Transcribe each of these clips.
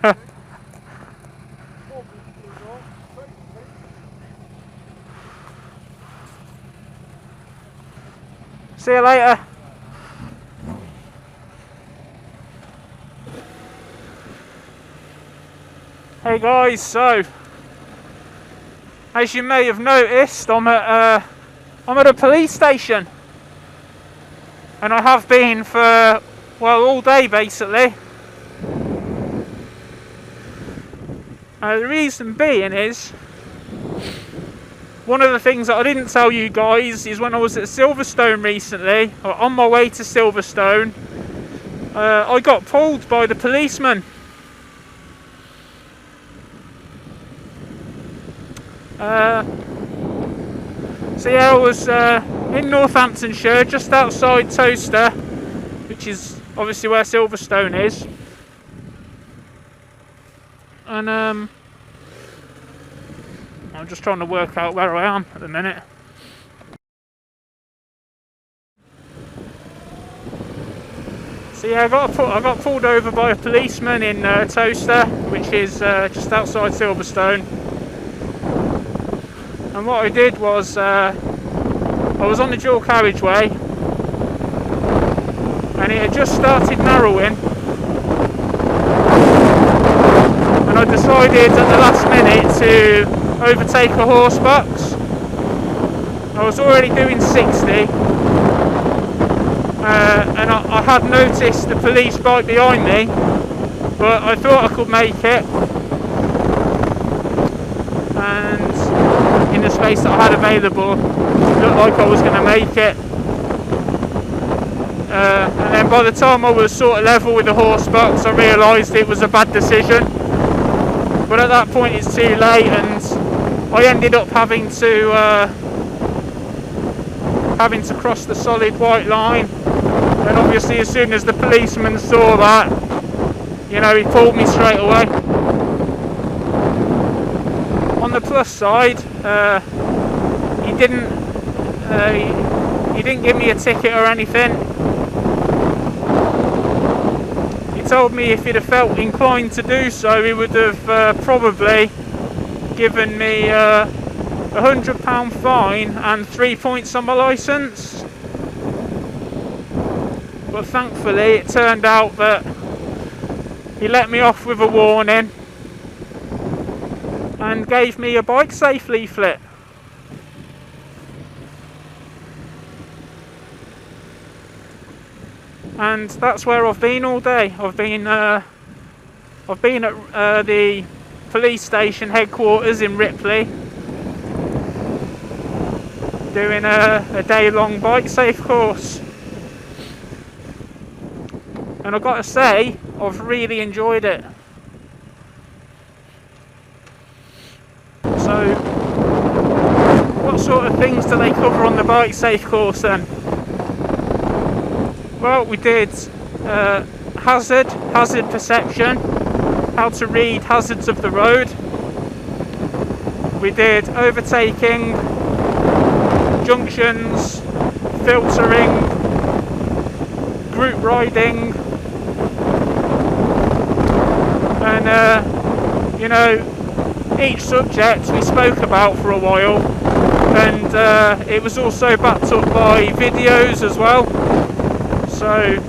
See you later. Hey guys, so as you may have noticed, I'm at a police station, and I have been for, well, all day basically. The reason being is, one of the things that I didn't tell you guys is when I was at Silverstone recently, or on my way to Silverstone, I got pulled by the policeman. So yeah, I was in Northamptonshire, just outside Towcester, which is obviously where Silverstone is. And I'm just trying to work out where I am at the minute. So yeah, I got pulled over by a policeman in Towcester, which is just outside Silverstone. And what I did was, I was on the dual carriageway, and it had just started narrowing, and I decided at the last minute to overtake a horse box. I was already doing 60, and I had noticed the police bike behind me, but I thought I could make it, and in the space that I had available, it looked like I was going to make it. And then by the time I was sort of level with the horse box, I realised it was a bad decision. But at that point it's too late, and I ended up having to cross the solid white line. And obviously as soon as the policeman saw that, you know, he pulled me straight away. On the plus side, he didn't give me a ticket or anything. He told me if he'd have felt inclined to do so, he would have probably given me a £100 fine and 3 points on my licence. But thankfully it turned out that he let me off with a warning and gave me a Bikesafe leaflet. And that's where I've been all day. I've been at the police station headquarters in Ripley, doing a day-long Bikesafe course. And I've got to say, I've really enjoyed it. So, what sort of things do they cover on the Bikesafe course then? Well, we did hazard perception, how to read hazards of the road. We did overtaking, junctions, filtering, group riding, and you know, each subject we spoke about for a while, and it was also backed up by videos as well. So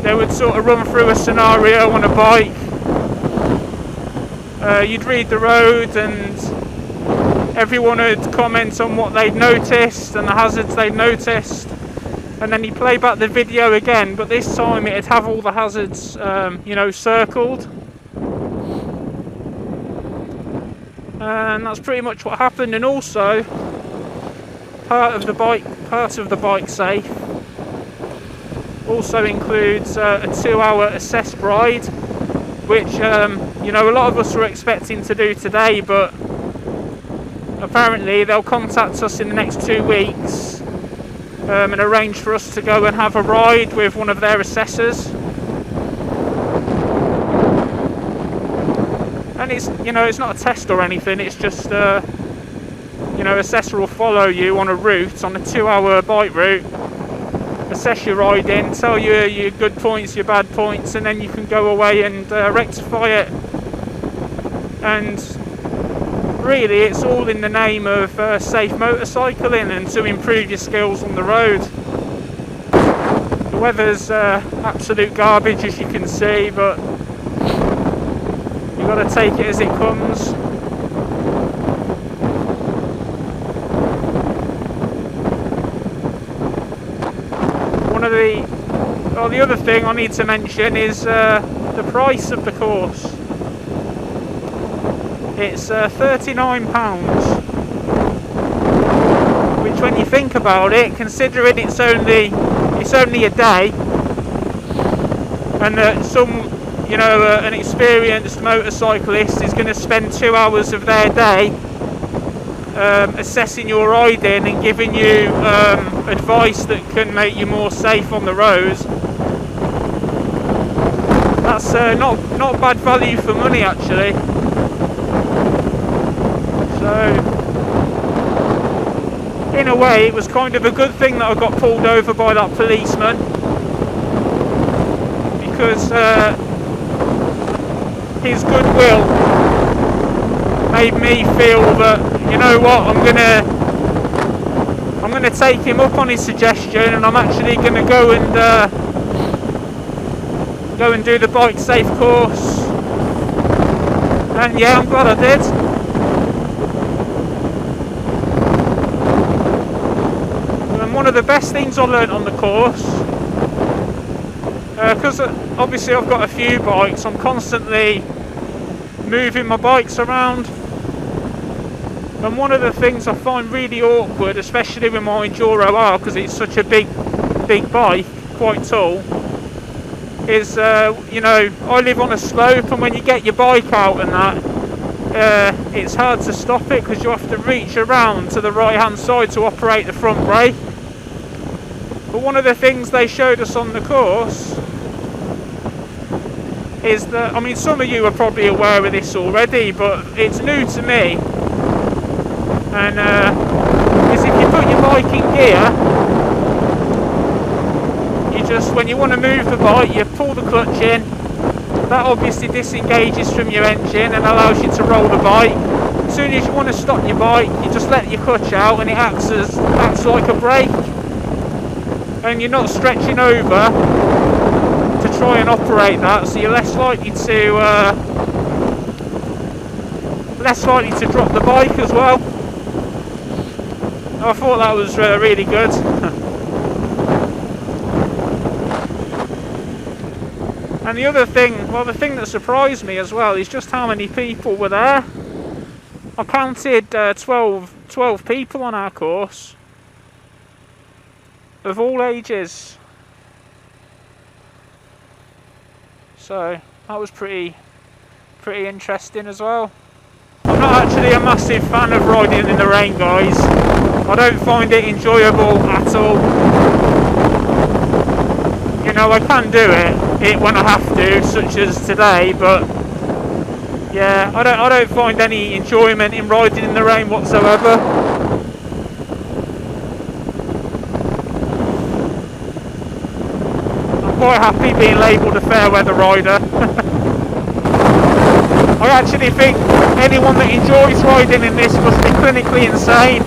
they would sort of run through a scenario on a bike. You'd read the road, and everyone would comment on what they'd noticed and the hazards they'd noticed, and then you'd play back the video again, but this time it'd have all the hazards you know, circled. And that's pretty much what happened. And also part of the Bikesafe also includes a 2-hour assessed ride, which you know, a lot of us were expecting to do today, but apparently they'll contact us in the next 2 weeks and arrange for us to go and have a ride with one of their assessors. And it's, you know, it's not a test or anything, it's just you know, assessor will follow you on a route, on a 2-hour bike route, assess your riding, tell you your good points, your bad points, and then you can go away and rectify it and really it's all in the name of safe motorcycling and to improve your skills on the road. The weather's absolute garbage, as you can see, but you've got to take it as it comes. The other thing I need to mention is the price of the course. It's £39, which, when you think about it, considering it's only a day, and that an experienced motorcyclist is going to spend 2 hours of their day assessing your riding and giving you advice that can make you more safe on the roads. That's not bad value for money, actually. So, in a way, it was kind of a good thing that I got pulled over by that policeman, because his goodwill made me feel that, you know what, I'm gonna take him up on his suggestion, and I'm actually gonna go and do the Bikesafe course. And yeah, I'm glad I did. And one of the best things I learnt on the course, because obviously I've got a few bikes, I'm constantly moving my bikes around. And one of the things I find really awkward, especially with my Enduro R, because it's such a big bike, quite tall, is I live on a slope, and when you get your bike out and that, it's hard to stop it because you have to reach around to the right hand side to operate the front brake. But one of the things they showed us on the course is that, I mean, some of you are probably aware of this already, but it's new to me, and is if you put your bike in gear, when you want to move the bike, you pull the clutch in. That obviously disengages from your engine and allows you to roll the bike. As soon as you want to stop your bike, you just let your clutch out, and it acts like a brake, and you're not stretching over to try and operate that, so you're less likely to drop the bike as well. I thought that was really good. And the other thing, the thing that surprised me as well is just how many people were there. I counted 12 people on our course, of all ages. So that was pretty interesting as well. I'm not actually a massive fan of riding in the rain, guys. I don't find it enjoyable at all. You know, I can do it when I have to, such as today, but yeah, I don't find any enjoyment in riding in the rain whatsoever. I'm quite happy being labelled a fair weather rider. I actually think anyone that enjoys riding in this must be clinically insane.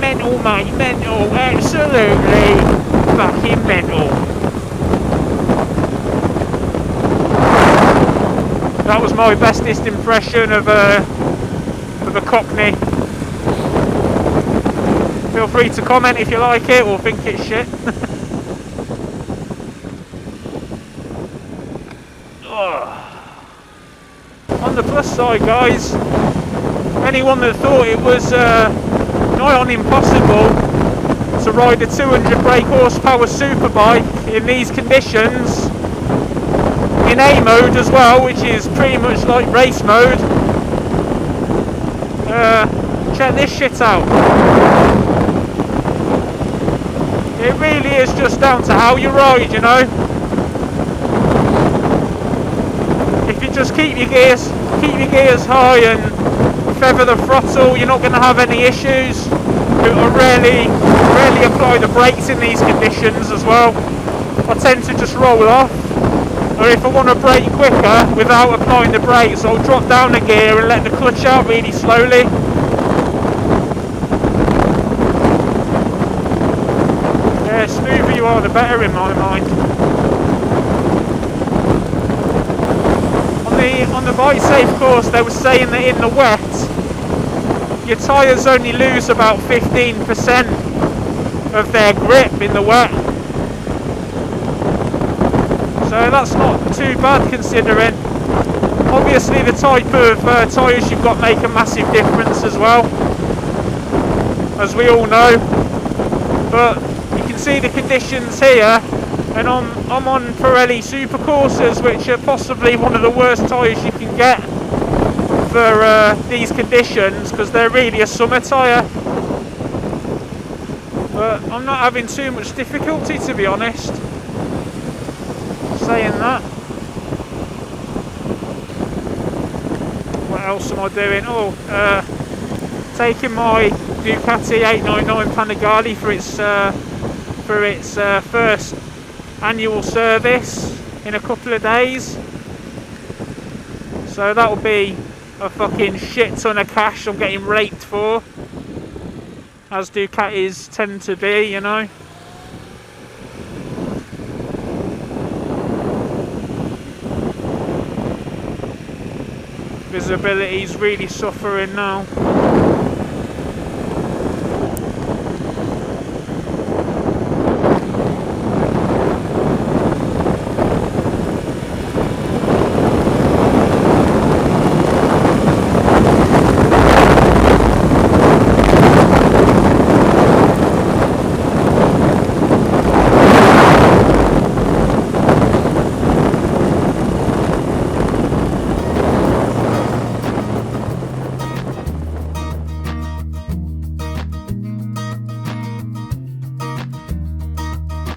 Mental, mate, mental, absolutely fucking mental. That was my bestest impression of a Cockney. Feel free to comment if you like it or think it's shit. On the plus side, guys, anyone that thought it was nigh on impossible to ride a 200 brake horsepower superbike in these conditions, in A mode as well, which is pretty much like race mode, check this shit out. It really is just down to how you ride, you know. If you just keep your gears high and feather the throttle, you're not going to have any issues. It'll rarely apply the brakes in these conditions as well. I tend to just roll off. Or if I want to brake quicker without applying the brakes, I'll drop down a gear and let the clutch out really slowly. Yeah, smoother you are the better in my mind. On the Bikesafe course they were saying that in the wet your tyres only lose about 15% of their grip in the wet. So that's not too bad considering. Obviously the type of tyres you've got make a massive difference as well, as we all know. But you can see the conditions here, and I'm on Pirelli Super Corsas, which are possibly one of the worst tyres you can get for these conditions, because they're really a summer tyre. But I'm not having too much difficulty, to be honest, saying that. What else am I doing? Oh, taking my Ducati 899 Panigale for its first annual service in a couple of days. So that'll be a fucking shit ton of cash I'm getting raked for, as Ducatis tend to be, you know. Visibility's really suffering now.